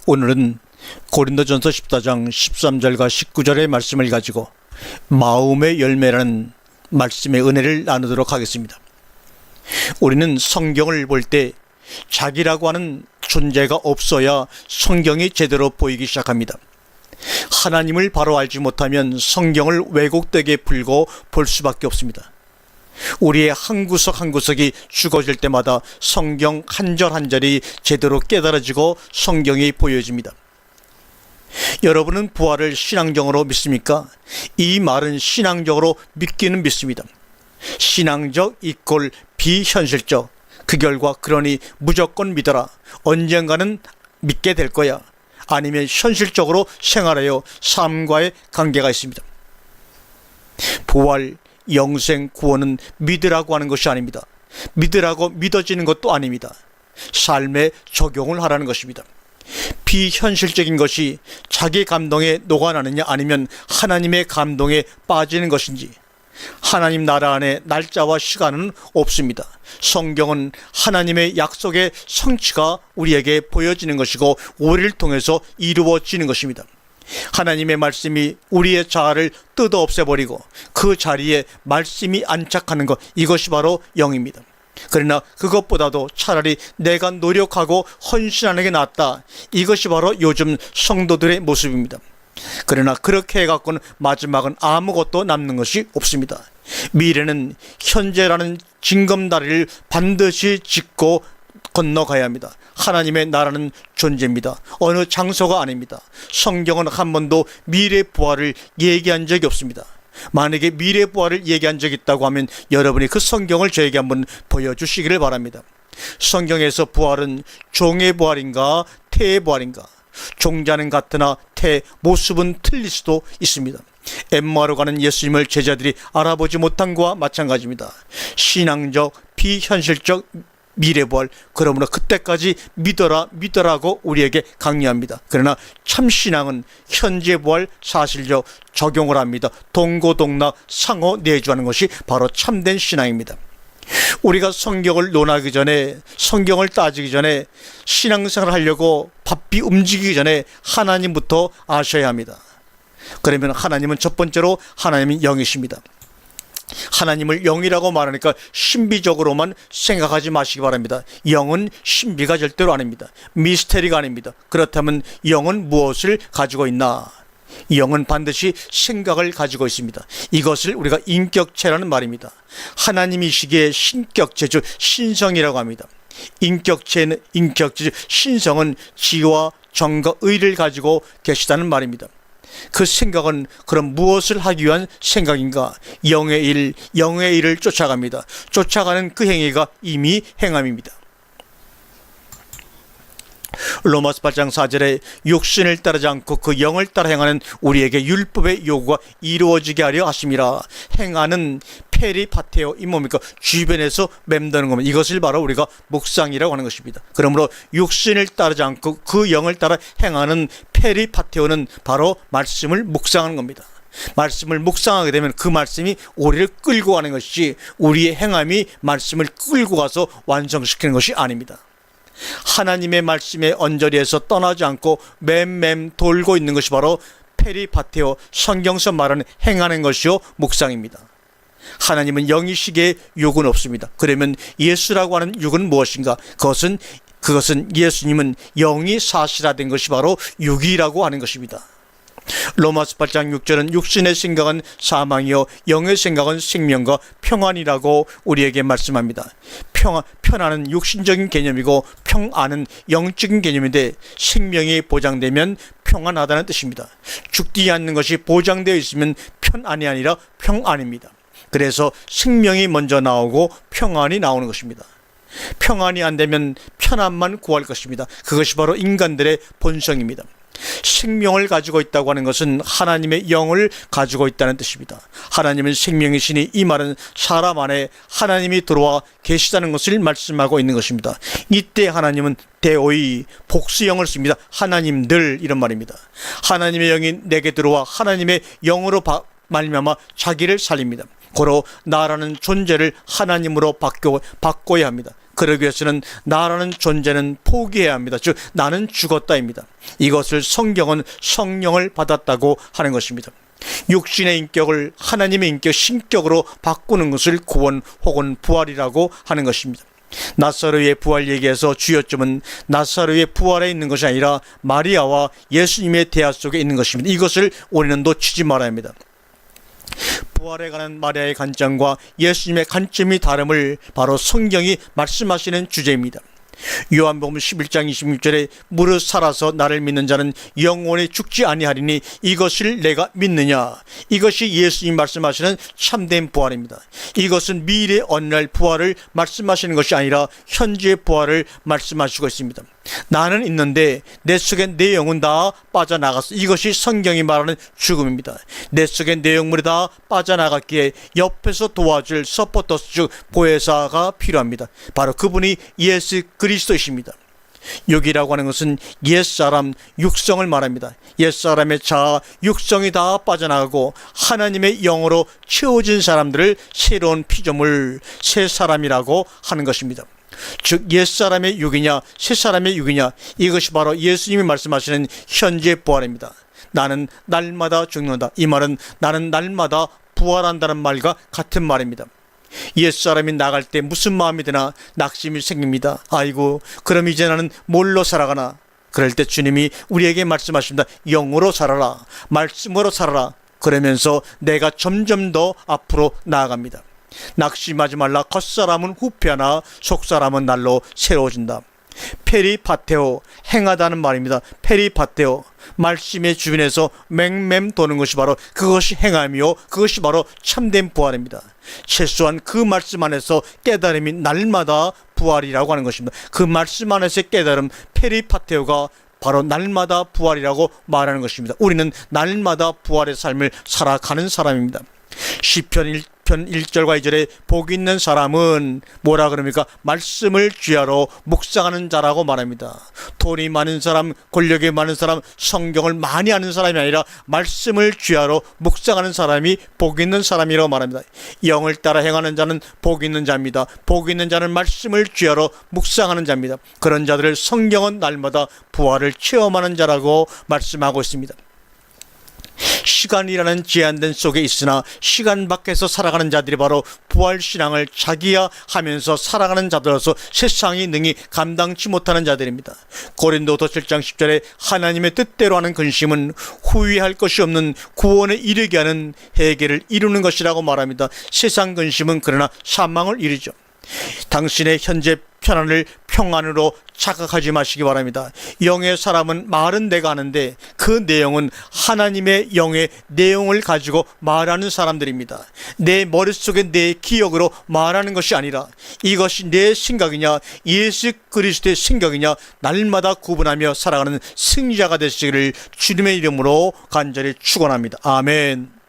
오늘은 고린도전서 14장 13절과 19절의 말씀을 가지고 마음의 열매라는 말씀의 은혜를 나누도록 하겠습니다. 우리는 성경을 볼 때 자기라고 하는 존재가 없어야 성경이 제대로 보이기 시작합니다. 하나님을 바로 알지 못하면 성경을 왜곡되게 풀고 볼 수밖에 없습니다. 우리의 한 구석 한 구석이 죽어질 때마다 성경 한 절 한 절이 제대로 깨달아지고 성경이 보여집니다. 여러분은 부활을 신앙적으로 믿습니까? 이 말은 신앙적으로 믿기는 믿습니다. 신앙적 이꼴 비현실적, 그 결과 그러니 무조건 믿어라, 언젠가는 믿게 될 거야, 아니면 현실적으로 생활하여 삶과의 관계가 있습니다. 부활, 영생, 구원은 믿으라고 하는 것이 아닙니다. 믿으라고 믿어지는 것도 아닙니다. 삶에 적용을 하라는 것입니다. 비현실적인 것이 자기 감동에 녹아나느냐, 아니면 하나님의 감동에 빠지는 것인지, 하나님 나라 안에 날짜와 시간은 없습니다. 성경은 하나님의 약속의 성취가 우리에게 보여지는 것이고 우리를 통해서 이루어지는 것입니다. 하나님의 말씀이 우리의 자아를 뜯어 없애버리고 그 자리에 말씀이 안착하는 것, 이것이 바로 영입니다. 그러나 그것보다도 차라리 내가 노력하고 헌신하는 게 낫다, 이것이 바로 요즘 성도들의 모습입니다. 그러나 그렇게 해갖고는 마지막은 아무것도 남는 것이 없습니다. 미래는 현재라는 징검다리를 반드시 짚고 건너가야 합니다. 하나님의 나라는 존재입니다. 어느 장소가 아닙니다. 성경은 한 번도 미래 부활을 얘기한 적이 없습니다. 만약에 미래 부활을 얘기한 적이 있다고 하면 여러분이 그 성경을 저에게 한번 보여주시기를 바랍니다. 성경에서 부활은 종의 부활인가 태의 부활인가? 종자는 같으나 태, 모습은 틀릴 수도 있습니다. 엠마오로 가는 예수님을 제자들이 알아보지 못한 것과 마찬가지입니다. 신앙적, 비현실적 미래부활, 그러므로 그때까지 믿어라고 우리에게 강요합니다. 그러나 참신앙은 현재부활 사실적 적용을 합니다. 동고동락 상호 내주하는 것이 바로 참된 신앙입니다. 우리가 성경을 논하기 전에, 성경을 따지기 전에, 신앙생활을 하려고 바삐 움직이기 전에 하나님부터 아셔야 합니다. 그러면 하나님은 첫 번째로 하나님은 영이십니다. 하나님을 영이라고 말하니까 신비적으로만 생각하지 마시기 바랍니다. 영은 신비가 절대로 아닙니다. 미스테리가 아닙니다. 그렇다면 영은 무엇을 가지고 있나? 영은 반드시 생각을 가지고 있습니다. 이것을 우리가 인격체라는 말입니다. 하나님이시기에 신격체죠, 신성이라고 합니다. 인격체는 인격체, 신성은 지와 정과 의를 가지고 계시다는 말입니다. 그 생각은 그럼 무엇을 하기 위한 생각인가? 영의 일, 영의 일을 쫓아갑니다. 쫓아가는 그 행위가 이미 행함입니다. 로마서 8장 4절에 육신을 따르지 않고 그 영을 따라 행하는 우리에게 율법의 요구가 이루어지게 하려 하심이라. 행하는 페리파테오, 이 뭡니까? 주변에서 맴도는 겁니다. 이것을 바로 우리가 묵상이라고 하는 것입니다. 그러므로 육신을 따르지 않고 그 영을 따라 행하는 페리파테오는 바로 말씀을 묵상하는 겁니다. 말씀을 묵상하게 되면 그 말씀이 우리를 끌고 가는 것이지 우리의 행함이 말씀을 끌고 가서 완성시키는 것이 아닙니다. 하나님의 말씀의 언저리에서 떠나지 않고 맴맴 돌고 있는 것이 바로 페리파테오, 성경서 말하는 행하는 것이요 묵상입니다. 하나님은 영이시기에 육은 없습니다. 그러면 예수라고 하는 육은 무엇인가? 그것은 예수님은 영이 사실화된 것이 바로 육이라고 하는 것입니다. 로마서 8장 6절은 육신의 생각은 사망이요 영의 생각은 생명과 평안이라고 우리에게 말씀합니다. 편안은 육신적인 개념이고 평안은 영적인 개념인데, 생명이 보장되면 평안하다는 뜻입니다. 죽지 않는 것이 보장되어 있으면 편안이 아니라 평안입니다. 그래서 생명이 먼저 나오고 평안이 나오는 것입니다. 평안이 안 되면 편안만 구할 것입니다. 그것이 바로 인간들의 본성입니다. 생명을 가지고 있다고 하는 것은 하나님의 영을 가지고 있다는 뜻입니다. 하나님은 생명이시니 이 말은 사람 안에 하나님이 들어와 계시다는 것을 말씀하고 있는 것입니다. 이때 하나님은 대오이 복수형을 씁니다. 하나님들, 이런 말입니다. 하나님의 영이 내게 들어와 하나님의 영으로 말미암아 자기를 살립니다. 고로 나라는 존재를 하나님으로 바꿔야 합니다. 그러기 위해서는 나라는 존재는 포기해야 합니다. 즉 나는 죽었다입니다. 이것을 성경은 성령을 받았다고 하는 것입니다. 육신의 인격을 하나님의 인격, 신격으로 바꾸는 것을 구원 혹은 부활이라고 하는 것입니다. 나사로의 부활 얘기에서 주요점은 나사로의 부활에 있는 것이 아니라 마리아와 예수님의 대화 속에 있는 것입니다. 이것을 우리는 놓치지 말아야 합니다. 부활에 관한 마리아의 관점과 예수님의 관점이 다름을 바로 성경이 말씀하시는 주제입니다. 요한복음 11장 26절에 무릇 살아서 나를 믿는 자는 영원히 죽지 아니하리니 이것을 내가 믿느냐. 이것이 예수님 말씀하시는 참된 부활입니다. 이것은 미래 어느 날 부활을 말씀하시는 것이 아니라 현재의 부활을 말씀하시고 있습니다. 나는 있는데 내 속에 내 영은 다 빠져나갔어. 이것이 성경이 말하는 죽음입니다. 내 속에 내용물이 다 빠져나갔기에 옆에서 도와줄 서포터스, 즉 보혜사가 필요합니다. 바로 그분이 예수 그리스도이십니다. 육이라고 하는 것은 옛사람, 육성을 말합니다. 옛사람의 자아, 육성이 다 빠져나가고 하나님의 영으로 채워진 사람들을 새로운 피조물, 새 사람이라고 하는 것입니다. 즉 옛사람의 육이냐 새사람의 육이냐, 이것이 바로 예수님이 말씀하시는 현재 부활입니다. 나는 날마다 죽는다. 이 말은 나는 날마다 부활한다는 말과 같은 말입니다. 옛사람이 나갈 때 무슨 마음이 드나 낙심이 생깁니다. 아이고, 그럼 이제 나는 뭘로 살아가나? 그럴 때 주님이 우리에게 말씀하십니다. 영으로 살아라, 말씀으로 살아라. 그러면서 내가 점점 더 앞으로 나아갑니다. 낙심하지 말라. 겉사람은 후패하나 속사람은 날로 새로워진다. 페리파테오, 행하다는 말입니다. 페리파테오, 말씀의 주변에서 맹맹 도는 것이 바로 그것이 행함이요, 그것이 바로 참된 부활입니다. 최소한 그 말씀 안에서 깨달음이 날마다 부활이라고 하는 것입니다. 그 말씀 안에서의 깨달음, 페리파테오가 바로 날마다 부활이라고 말하는 것입니다. 우리는 날마다 부활의 삶을 살아가는 사람입니다. 시편 1편 1절과 2절에 복 있는 사람은 뭐라 그럽니까? 말씀을 쥐하러 묵상하는 자라고 말합니다. 돈이 많은 사람, 권력이 많은 사람, 성경을 많이 아는 사람이 아니라 말씀을 쥐하러 묵상하는 사람이 복 있는 사람이라고 말합니다. 영을 따라 행하는 자는 복 있는 자입니다. 복 있는 자는 말씀을 쥐하러 묵상하는 자입니다. 그런 자들을 성경은 날마다 부활을 체험하는 자라고 말씀하고 있습니다. 시간이라는 제한된 속에 있으나 시간 밖에서 살아가는 자들이 바로 부활신앙을 자기야하면서 살아가는 자들로서 세상이 능히 감당치 못하는 자들입니다. 고린도서 7장 10절에 하나님의 뜻대로 하는 근심은 후회할 것이 없는 구원에 이르게 하는 해결을 이루는 것이라고 말합니다. 세상 근심은 그러나 사망을 이루죠. 당신의 현재 편안을 평안으로 착각하지 마시기 바랍니다. 영의 사람은 말은 내가 하는데 그 내용은 하나님의 영의 내용을 가지고 말하는 사람들입니다. 내 머릿속에 내 기억으로 말하는 것이 아니라 이것이 내 생각이냐 예수 그리스도의 생각이냐 날마다 구분하며 살아가는 승자가 되시기를 주님의 이름으로 간절히 축원합니다. 아멘.